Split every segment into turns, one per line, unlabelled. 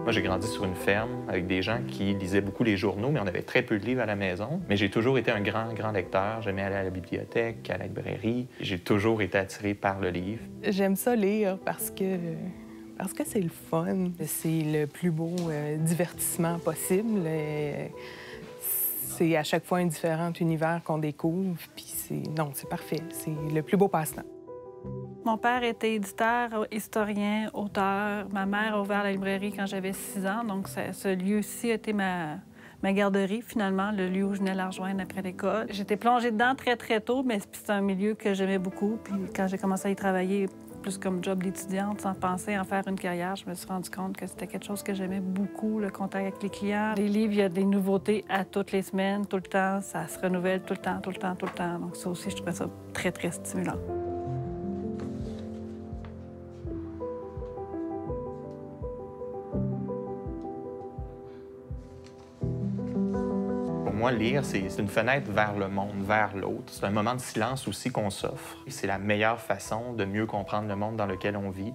Moi, j'ai grandi sur une ferme avec des gens qui lisaient beaucoup les journaux, mais on avait très peu de livres à la maison. Mais j'ai toujours été un grand lecteur. J'aimais aller à la bibliothèque, à la librairie. J'ai toujours été attiré par le livre.
J'aime ça lire parce que c'est le fun. C'est le plus beau divertissement possible. C'est à chaque fois un différent univers qu'on découvre. Puis c'est parfait. C'est le plus beau passe-temps.
Mon père était éditeur, historien, auteur. Ma mère a ouvert la librairie quand j'avais 6 ans, donc ce lieu-ci a été ma garderie, finalement, le lieu où je venais la rejoindre après l'école. J'étais plongée dedans très tôt, mais c'est un milieu que j'aimais beaucoup. Puis quand j'ai commencé à y travailler plus comme job d'étudiante, sans penser en faire une carrière, je me suis rendu compte que c'était quelque chose que j'aimais beaucoup, le contact avec les clients. Les livres, il y a des nouveautés à toutes les semaines, tout le temps. Ça se renouvelle tout le temps. Donc ça aussi, je trouvais ça très stimulant.
Pour moi, lire, c'est une fenêtre vers le monde, vers l'autre. C'est un moment de silence aussi qu'on s'offre. C'est la meilleure façon de mieux comprendre le monde dans lequel on vit.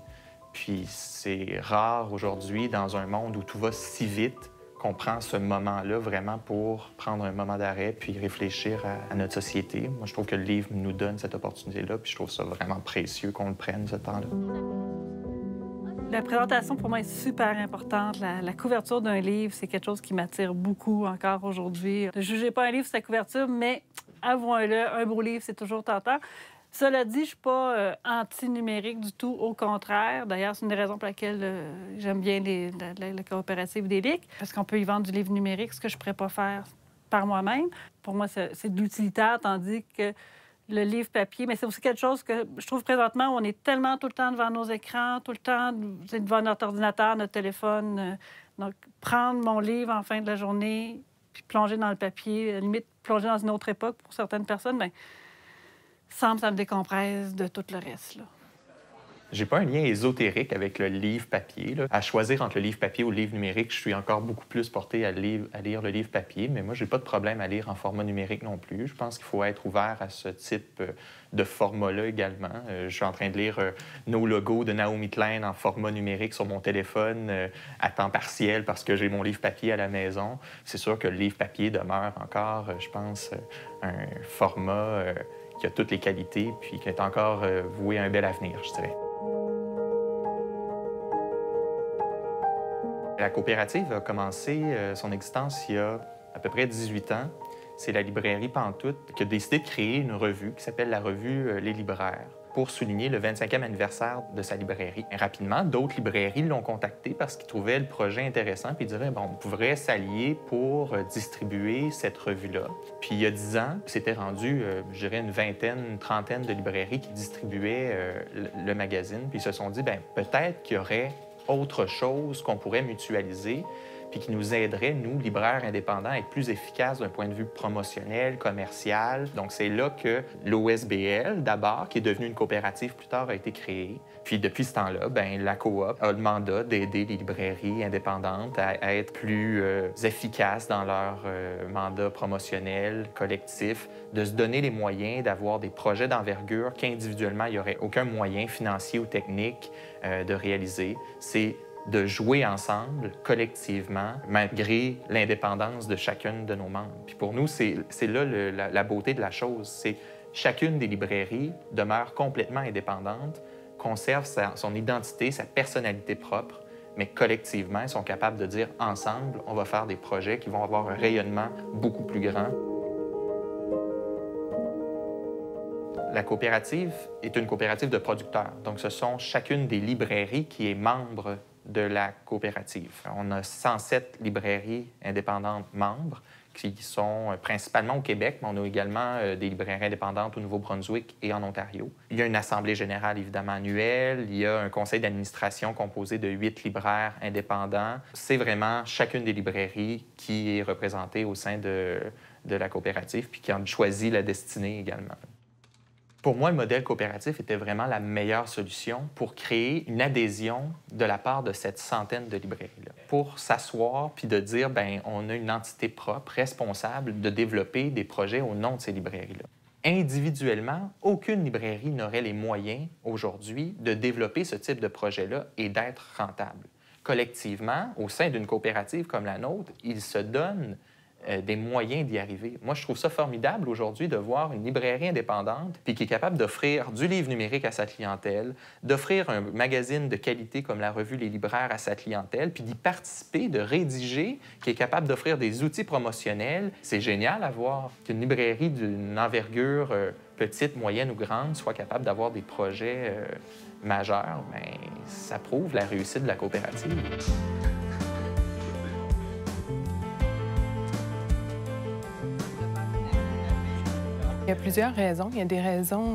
Puis c'est rare aujourd'hui, dans un monde où tout va si vite, qu'on prend ce moment-là vraiment pour prendre un moment d'arrêt puis réfléchir à notre société. Moi, je trouve que le livre nous donne cette opportunité-là, puis je trouve ça vraiment précieux qu'on le prenne, ce temps-là.
La présentation, pour moi, est super importante. La couverture d'un livre, c'est quelque chose qui m'attire beaucoup encore aujourd'hui. Ne jugez pas un livre sur sa couverture, mais avouons-le, un beau livre, c'est toujours tentant. Cela dit, je ne suis pas anti-numérique du tout, au contraire. D'ailleurs, c'est une des raisons pour laquelle j'aime bien la coopérative des LIC, parce qu'on peut y vendre du livre numérique, ce que je ne pourrais pas faire par moi-même. Pour moi, c'est de l'utilitaire, tandis que le livre papier, mais c'est aussi quelque chose que je trouve présentement, où on est tellement tout le temps devant nos écrans, tout le temps devant notre ordinateur, notre téléphone. Donc, prendre mon livre en fin de la journée, puis plonger dans le papier, à la limite plonger dans une autre époque pour certaines personnes, bien, semble ça me décompresse de tout le reste, là.
J'ai pas un lien ésotérique avec le livre papier, là. À choisir entre le livre papier ou le livre numérique, je suis encore beaucoup plus porté à lire le livre papier, mais moi, j'ai pas de problème à lire en format numérique non plus. Je pense qu'il faut être ouvert à ce type de format-là également. Je suis en train de lire Nos logos de Naomi Klein en format numérique sur mon téléphone à temps partiel parce que j'ai mon livre papier à la maison. C'est sûr que le livre papier demeure encore, je pense, un format qui a toutes les qualités puis qui est encore voué à un bel avenir, je dirais. La coopérative a commencé son existence il y a à peu près 18 ans. C'est la librairie Pantoute qui a décidé de créer une revue qui s'appelle la revue Les Libraires pour souligner le 25e anniversaire de sa librairie. Et rapidement, d'autres librairies l'ont contacté parce qu'ils trouvaient le projet intéressant puis ils diraient bon, on pourrait s'allier pour distribuer cette revue-là. Puis il y a 10 ans, c'était rendu, je dirais, une vingtaine, une trentaine de librairies qui distribuaient le magazine. Puis ils se sont dit ben peut-être qu'il y aurait autre chose qu'on pourrait mutualiser puis qui nous aiderait, nous, libraires indépendants, à être plus efficaces d'un point de vue promotionnel, commercial. Donc, c'est là que l'OSBL, d'abord, qui est devenue une coopérative plus tard, a été créée. Puis, depuis ce temps-là, bien, la coop a le mandat d'aider les librairies indépendantes à être plus efficaces dans leur mandat promotionnel, collectif, de se donner les moyens d'avoir des projets d'envergure qu'individuellement, il n'y aurait aucun moyen financier ou technique de réaliser. C'est de jouer ensemble, collectivement, malgré l'indépendance de chacune de nos membres. Puis pour nous, c'est là la beauté de la chose. C'est chacune des librairies demeure complètement indépendante, conserve son identité, sa personnalité propre, mais collectivement, ils sont capables de dire ensemble, on va faire des projets qui vont avoir un rayonnement beaucoup plus grand. La coopérative est une coopérative de producteurs. Donc, ce sont chacune des librairies qui est membre de la coopérative. On a 107 librairies indépendantes membres qui sont principalement au Québec, mais on a également des librairies indépendantes au Nouveau-Brunswick et en Ontario. Il y a une assemblée générale, évidemment, annuelle. Il y a un conseil d'administration composé de 8 libraires indépendants. C'est vraiment chacune des librairies qui est représentée au sein de la coopérative puis qui en choisit la destinée également. Pour moi, le modèle coopératif était vraiment la meilleure solution pour créer une adhésion de la part de cette centaine de librairies-là. Pour s'asseoir puis de dire, bien, on a une entité propre, responsable de développer des projets au nom de ces librairies-là. Individuellement, aucune librairie n'aurait les moyens aujourd'hui de développer ce type de projet-là et d'être rentable. Collectivement, au sein d'une coopérative comme la nôtre, ils se donnent des moyens d'y arriver. Moi, je trouve ça formidable aujourd'hui de voir une librairie indépendante puis qui est capable d'offrir du livre numérique à sa clientèle, d'offrir un magazine de qualité comme la revue Les Libraires à sa clientèle, puis d'y participer, de rédiger, qui est capable d'offrir des outils promotionnels. C'est génial à voir qu'une librairie d'une envergure petite, moyenne ou grande soit capable d'avoir des projets majeurs. Bien, ça prouve la réussite de la coopérative.
Il y a plusieurs raisons. Il y a des raisons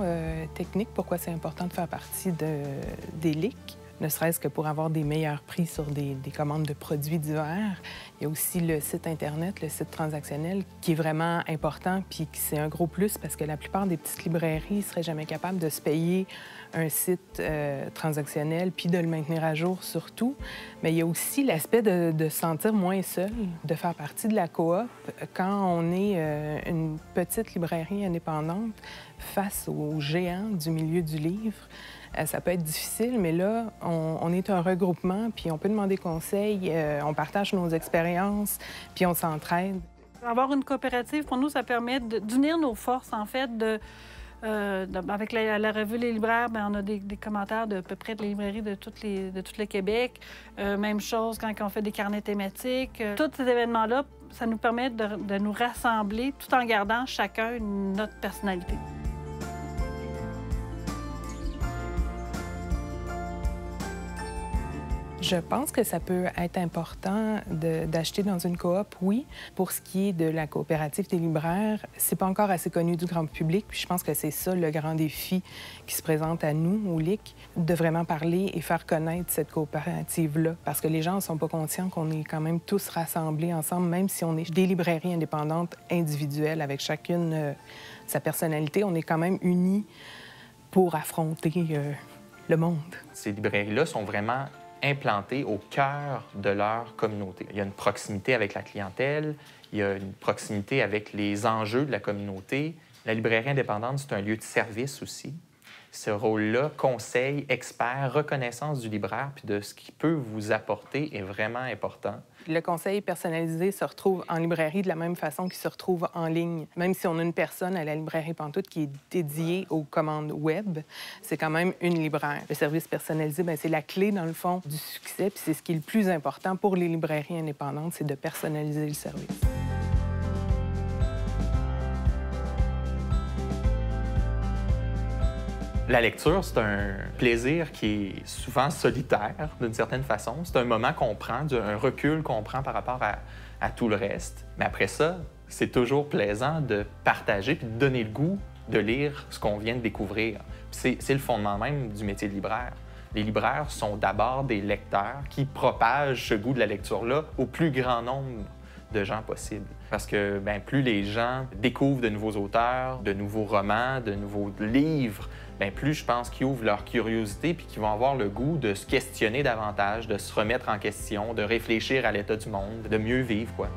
techniques pourquoi c'est important de faire partie des LIC, ne serait-ce que pour avoir des meilleurs prix sur des commandes de produits divers. Il y a aussi le site Internet, le site transactionnel, qui est vraiment important, puis c'est un gros plus parce que la plupart des petites librairies ne seraient jamais capables de se payer un site transactionnel puis de le maintenir à jour surtout. Mais il y a aussi l'aspect de se sentir moins seul, de faire partie de la coop quand on est une petite librairie indépendante face aux géants du milieu du livre. Ça peut être difficile, mais là, on est un regroupement, puis on peut demander conseil, on partage nos expériences, puis on s'entraide.
Avoir une coopérative, pour nous, ça permet d'unir nos forces, en fait, avec la revue Les Libraires, bien, on a des commentaires de à peu près de les librairies de tout le Québec. Même chose quand on fait des carnets thématiques. Tous ces événements-là, ça nous permet de nous rassembler tout en gardant chacun notre personnalité.
Je pense que ça peut être important d'acheter dans une coop, oui. Pour ce qui est de la coopérative des libraires, c'est pas encore assez connu du grand public. Puis je pense que c'est ça le grand défi qui se présente à nous, au LIC, de vraiment parler et faire connaître cette coopérative-là. Parce que les gens ne sont pas conscients qu'on est quand même tous rassemblés ensemble, même si on est des librairies indépendantes individuelles avec chacune sa personnalité, on est quand même unis pour affronter le monde.
Ces librairies-là sont vraiment implantés au cœur de leur communauté. Il y a une proximité avec la clientèle, il y a une proximité avec les enjeux de la communauté. La librairie indépendante, c'est un lieu de service aussi. Ce rôle-là, conseil, expert, reconnaissance du libraire puis de ce qu'il peut vous apporter est vraiment important.
Le conseil personnalisé se retrouve en librairie de la même façon qu'il se retrouve en ligne. Même si on a une personne à la librairie Pantoute qui est dédiée aux commandes web, c'est quand même une libraire. Le service personnalisé, bien, c'est la clé, dans le fond, du succès. Puis c'est ce qui est le plus important pour les librairies indépendantes, c'est de personnaliser le service.
La lecture, c'est un plaisir qui est souvent solitaire, d'une certaine façon. C'est un moment qu'on prend, un recul qu'on prend par rapport à tout le reste. Mais après ça, c'est toujours plaisant de partager puis de donner le goût de lire ce qu'on vient de découvrir. C'est le fondement même du métier de libraire. Les libraires sont d'abord des lecteurs qui propagent ce goût de la lecture-là au plus grand nombre de gens possible. Parce que bien, plus les gens découvrent de nouveaux auteurs, de nouveaux romans, de nouveaux livres, bien, plus je pense qu'ils ouvrent leur curiosité puis qu'ils vont avoir le goût de se questionner davantage, de se remettre en question, de réfléchir à l'état du monde, de mieux vivre, quoi.